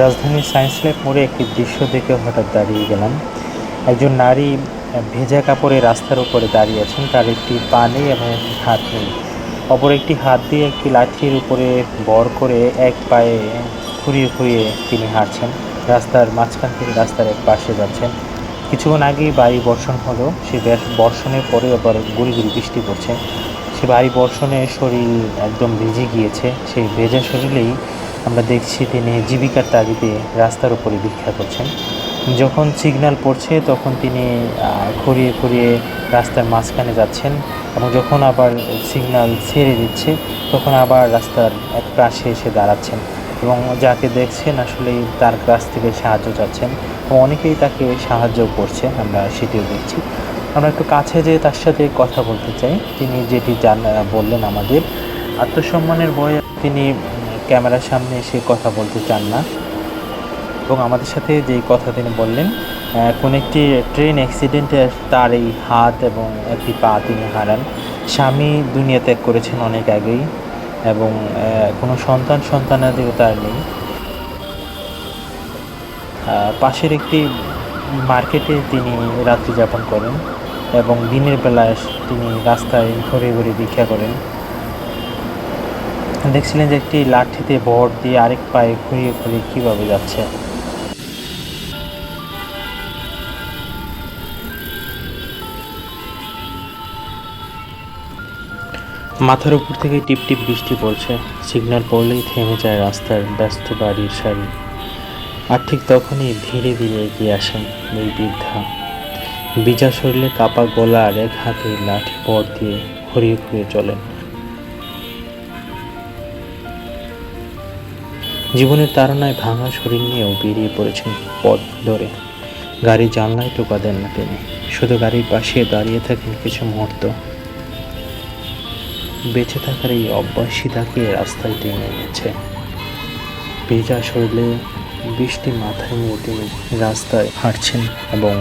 রাজধানীর science lab মোড়ে একটি দৃশ্য দেখে হঠাৎ দাঁড়িয়ে গেলাম। একজন নারী ভেজা কাপড়ে রাস্তার উপরে দাঁড়িয়ে আছেন। তার একটি পা নেই এবং হাত নেই। অপর একটি হাত দিয়ে একটি লাঠির উপরে ভর করে এক পায়ে খুঁড়িয়ে খুঁড়িয়ে তিনি হাঁটছেন। রাস্তার মাঝখান থেকে রাস্তার এক পাশে যাচ্ছেন। কিছুক্ষণ আগেই ভারী বর্ষণ হলো। সেই বর্ষণের পরে আবার গুঁড়ি গুঁড়ি বৃষ্টি পড়ছে। সে ভারী বর্ষণে শরীর একদম ভিজে গিয়েছে। সেই ভেজা শরীরেই আমরা দেখছি তিনি জীবিকার তাগিদে রাস্তার উপরে ভিক্ষা করছেন। যখন সিগন্যাল পড়ছে তখন তিনি খুঁড়িয়ে খুঁড়িয়ে রাস্তার মাঝখানে যাচ্ছেন এবং যখন আবার সিগন্যাল ছেড়ে দিচ্ছে তখন আবার রাস্তার এক পাশে এসে দাঁড়াচ্ছেন এবং যাকে দেখছেন আসলেই তার কাছ থেকে সাহায্য চাচ্ছেন এবং অনেকেই তাকে সাহায্য করছে, আমরা সেটিও দেখছি। আমরা একটু কাছে যেয়ে তার সাথে কথা বলতে চাই। তিনি যেটি বললেন, আমাদের আত্মসম্মানের ভয়ে তিনি ক্যামেরার সামনে এসে কথা বলতে চান না এবং আমাদের সাথে যেই কথা তিনি বললেন, কোন একটি ট্রেন অ্যাক্সিডেন্টে তার এই হাত এবং একটি পা তিনি হারান। স্বামী দুনিয়া ত্যাগ করেছেন অনেক আগেই এবং কোনো সন্তানাদিও তার নেই। পাশের একটি মার্কেটে তিনি রাত্রি যাপন করেন এবং দিনের বেলায় তিনি রাস্তায় ঘুরে ঘুরে ভিক্ষা করেন। দেখছিলেন যে একটি লাঠিতে ভর দিয়ে আরেক পায়ে ঘুরিয়ে ঘুরিয়ে কীভাবে যাচ্ছে। মাথার উপর থেকে টিপ টিপ বৃষ্টি পড়ছে। সিগন্যাল পড়লেই থেমে যায় রাস্তার ব্যস্ত গাড়ির সারি। আর ঠিক তখনই ধীরে ধীরে এগিয়ে আসেন এই বৃদ্ধা। ভিজা শরীরে কাপা গলা আর এক হাতে লাঠি ভর দিয়ে ঘুরিয়ে ঘুরিয়ে চলেন। জীবনের তাড়নায় ভাঙা শরীর নিয়েও বেরিয়ে পড়েছেন পথ ধরে। গাড়ির জানলায় টোকা দেন না তিনি, শুধু গাড়ির পাশে দাঁড়িয়ে থাকেন কিছু মুহূর্ত। বেঁচে থাকার এই অভ্যাসই তাকে রাস্তায় টেনে এনেছে। ভেজা শরীরে বৃষ্টি মাথায় নিয়ে তিনি রাস্তায় হাঁটছেন এবং